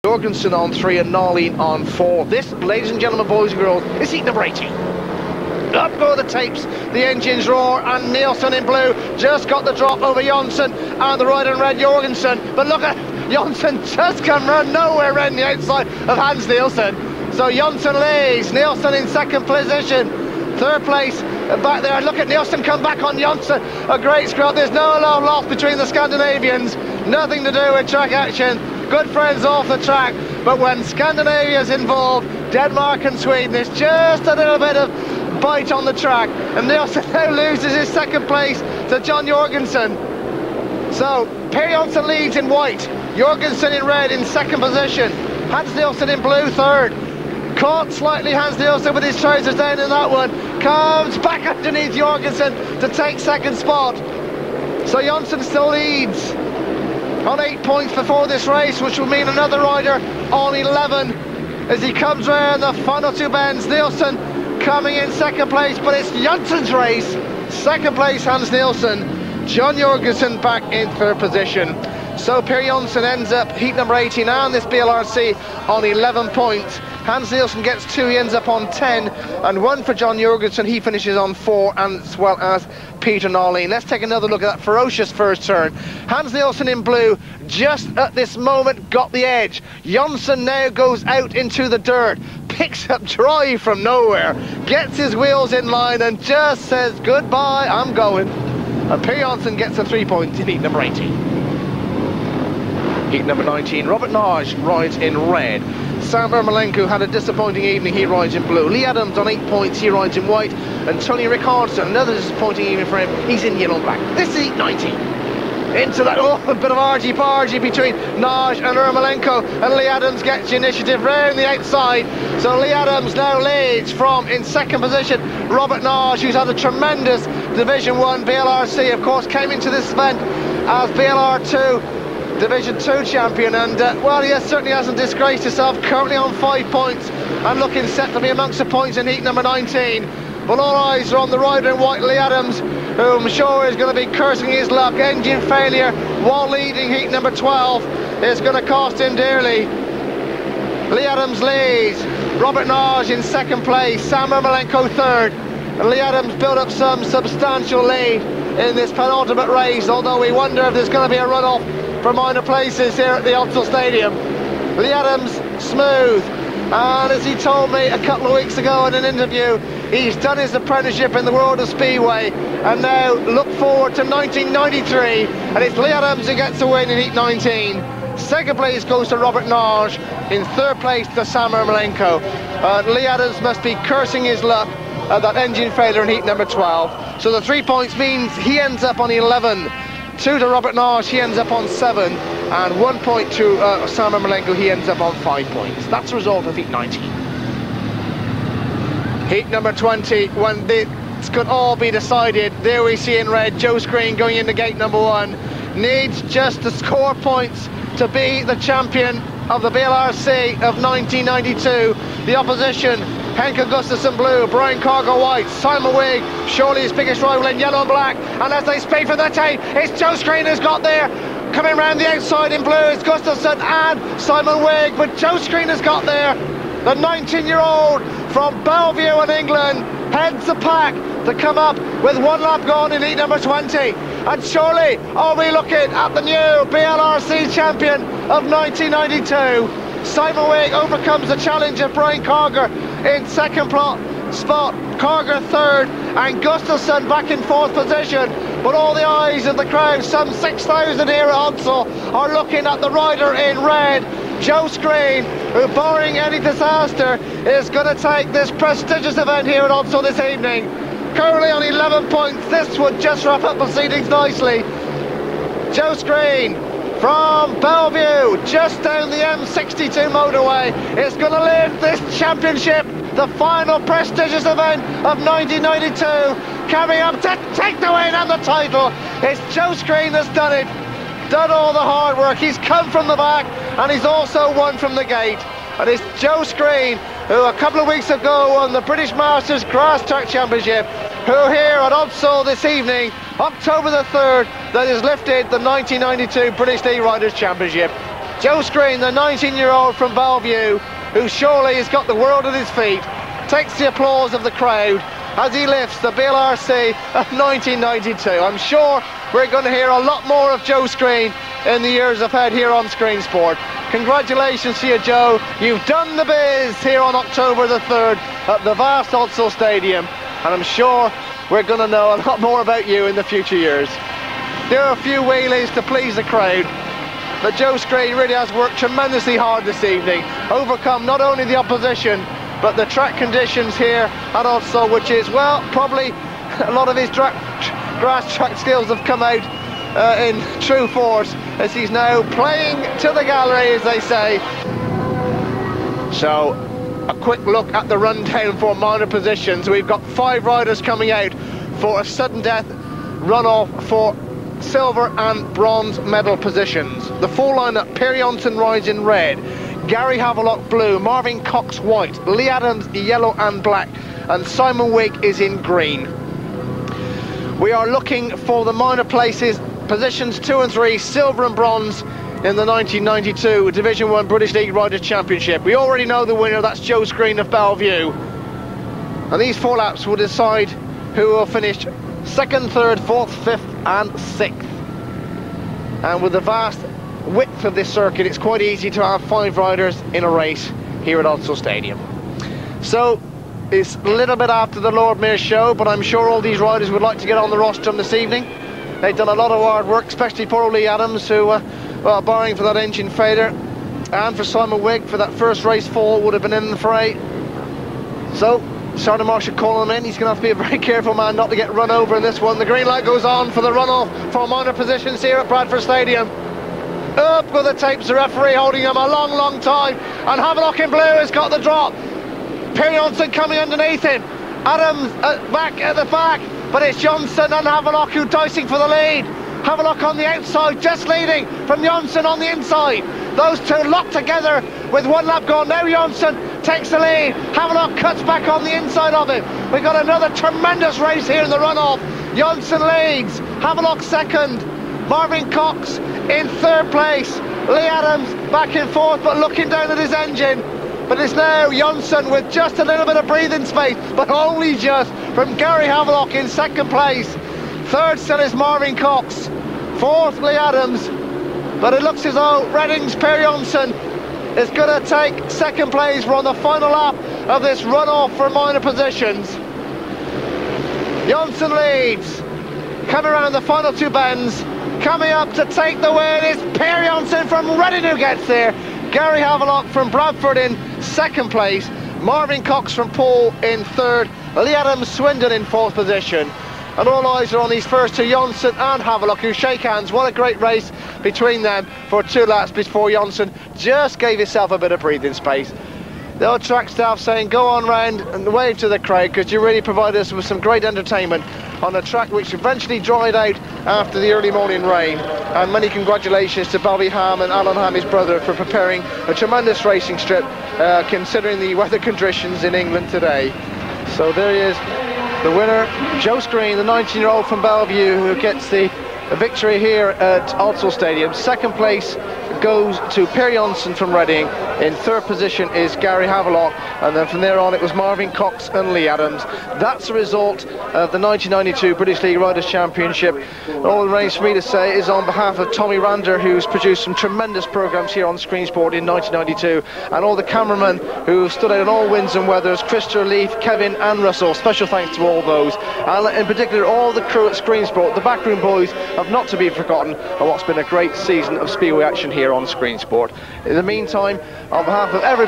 Jorgensen on 3 and Narleen on 4. This, ladies and gentlemen, boys and girls, is heat number 18. Up go the tapes, the engines roar, and Nielsen in blue just got the drop over Jonsson and the rider in red Jorgensen. But look at Jonsson just come run nowhere around the outside of Hans Nielsen. So Jonsson leads, Nielsen in second position, third place back there. Look at Nielsen come back on Jonsson. A great scrap. There's no love lost between the Scandinavians. Nothing to do with track action. Good friends off the track. But when Scandinavia's involved, Denmark and Sweden, there's just a little bit of bite on the track, and Nielsen now loses his second place to John Jorgensen. So Per Jonsson leads in white, Jorgensen in red in second position, Hans Nielsen in blue third. Caught slightly Hans Nielsen with his trousers down in that one, comes back underneath Jorgensen to take second spot. So Jonsson still leads on 8 points before this race, which will mean another rider on 11 as he comes round the final two bends. Nielsen coming in second place, but it's Jonsson's race. Second place Hans Nielsen, John Jorgensen back in third position. So Per Jonsson ends up heat number 18 and this BLRC on 11 points. Hans Nielsen gets 2, he ends up on 10, and 1 for John Jorgensen, he finishes on 4, and as well as Peter Narleen. Let's take another look at that ferocious first turn. Hans Nielsen in blue just at this moment got the edge. Jonsson now goes out into the dirt, picks up drive from nowhere, gets his wheels in line and just says goodbye, I'm going. And Per Jonsson gets a 3 points in heat number 18. Heat number 19, Robert Nage rides in red. Sam Ermolenko had a disappointing evening, he rides in blue. Lee Adams on 8 points, he rides in white. And Tony Rickardson, another disappointing evening for him, he's in yellow and black. This is heat 19. Into that, a bit of argy-bargy between Nage and Ermolenko, and Lee Adams gets the initiative round the outside. So Lee Adams now leads from, in second position, Robert Nage, who's had a tremendous Division 1 BLRC, of course, came into this event as BLR2 Division 2 champion, and well, he certainly hasn't disgraced himself, currently on 5 points and looking set to be amongst the points in heat number 19. But all eyes are on the rider in white, Lee Adams, who I'm sure is going to be cursing his luck. Engine failure while leading heat number 12 is going to cost him dearly. Lee Adams leads, Robert Nage in second place, Sam Ermolenko third, and Lee Adams built up some substantial lead in this penultimate race, although we wonder if there's going to be a runoff for minor places here at the Odsal Stadium. Lee Adams, smooth, and as he told me a couple of weeks ago in an interview, he's done his apprenticeship in the world of Speedway and now look forward to 1993, and it's Lee Adams who gets the win in heat 19. Second place goes to Robert Nage, in third place to Sam Ermolenko. Lee Adams must be cursing his luck at that engine failure in heat number 12. So the 3 points means he ends up on 11. 2 to Robert Nage, he ends up on 7, and 1 point to Sam Ermolenko, he ends up on 5 points. That's the result of heat 19. Heat number 20, when this could all be decided, there we see in red Joe Screen going into gate number 1, needs just to score points to be the champion of the BLRC of 1992. The opposition, Henke Gustafsson blue, Brian Cargo white, Simon Wigg, surely his biggest rival in yellow and black, and as they speed for the tape, it's Joe Screen who's got there. Coming round the outside in blue, it's Gustafsson and Simon Wigg, but Joe Screen has got there. The 19-year-old from Bellevue in England heads the pack to come up with 1 lap gone in heat number 20. And surely are we looking at the new BLRC champion of 1992. Simon Wigg overcomes the challenge of Brian Carger in second spot, Carger third, and Gustafsson back in fourth position. But all the eyes of the crowd, some 6,000 here at Odsal, are looking at the rider in red, Joe Screen, who, barring any disaster, is going to take this prestigious event here at Odsal this evening. Currently on 11 points, this would just wrap up proceedings nicely. Joe Screen from Bellevue, just down the M62 motorway, is going to lift this championship, the final prestigious event of 1992, coming up to take the win and the title. It's Joe Screen that's done it, done all the hard work. He's come from the back and he's also won from the gate. And it's Joe Screen, who a couple of weeks ago won the British Masters Grass Track Championship, who here at Odsal this evening, October the 3rd, that has lifted the 1992 British League Riders Championship. Joe Screen, the 19-year-old from Bellevue, who surely has got the world at his feet, takes the applause of the crowd as he lifts the BLRC of 1992. I'm sure we're going to hear a lot more of Joe Screen in the years ahead here on Screen Sport. Congratulations to you, Joe. You've done the biz here on October the 3rd at the vast Altshull Stadium, and I'm sure we're going to know a lot more about you in the future years. There are a few wheelies to please the crowd, but Joe Screen really has worked tremendously hard this evening, overcome not only the opposition but the track conditions here at Altshull, which is, well, probably a lot of his grass track skills have come out in true force as he's now playing to the gallery, as they say. So a quick look at the rundown for minor positions. We've got 5 riders coming out for a sudden death runoff for silver and bronze medal positions. The full lineup: Perry Johnson rides in red, Gary Havelock blue, Marvin Cox white, Lee Adams yellow and black, and Simon Wigg is in green. We are looking for the minor places, positions 2 and 3, silver and bronze in the 1992 Division 1 British League Riders' Championship. We already know the winner, that's Joe Screen of Bellevue. And these 4 laps will decide who will finish 2nd, 3rd, 4th, 5th and 6th. And with the vast width of this circuit, it's quite easy to have 5 riders in a race here at Altshull Stadium. So it's a little bit after the Lord Mayor's show, but I'm sure all these riders would like to get on the rostrum this evening. They've done a lot of hard work, especially poor Lee Adams, who, well, barring for that engine failure, and for Simon Wigg for that first race fall, would have been in the fray. So Sergeant Marshall calling him in. He's going to have to be a very careful man not to get run over in this one. The green light goes on for the runoff for minor positions here at Bradford Stadium. Up with the tapes, the referee holding him a long time, and Havelock in blue has got the drop. Perry Johnson coming underneath him, Adams back at the back, but it's Johnson and Havelock who dicing for the lead. Havelock on the outside, just leading from Johnson on the inside. Those two locked together with 1 lap gone. Now Johnson takes the lead, Havelock cuts back on the inside of him. We've got another tremendous race here in the runoff. Johnson leads, Havelock 2nd, Marvin Cox in 3rd place, Lee Adams back and forth but looking down at his engine. But it's now Johnson with just a little bit of breathing space, but only just, from Gary Havelock in 2nd place. 3rd still is Marvin Cox, 4th Lee Adams, but it looks as though Reading's Perry Johnson is going to take 2nd place. We're on the final lap of this runoff for minor positions. Johnson leads, coming around the final 2 bends, coming up to take the win is Perry Johnson from Reading who gets there. Gary Havelock from Bradford in 2nd place, Marvin Cox from Poole in 3rd, Lee Adams Swindon in 4th position. And all eyes are on these first 2, Johnson and Havelock, who shake hands. What a great race between them for 2 laps before Johnson just gave himself a bit of breathing space. The old track staff saying go on round and wave to the crowd, because you really provided us with some great entertainment on a track which eventually dried out after the early morning rain. And many congratulations to Bobby Ham and Alan Ham, his brother, for preparing a tremendous racing strip considering the weather conditions in England today. So there he is, the winner, Joe Screen, the 19-year-old from Bellevue, who gets the victory here at Altshull Stadium. 2nd place goes to Perry Johnson from Reading. In 3rd position is Gary Havelock, and then from there on it was Marvin Cox and Lee Adams. That's the result of the 1992 British League Riders' Championship. All that remains for me to say is on behalf of Tommy Rander, who's produced some tremendous programmes here on Screen Sport in 1992, and all the cameramen who stood out in all winds and weathers, Christopher, Leaf, Kevin and Russell. Special thanks to all those, and in particular all the crew at Screen Sport. The backroom boys have not to be forgotten on what's been a great season of speedway action here on Screen Sport. In the meantime, on behalf of everybody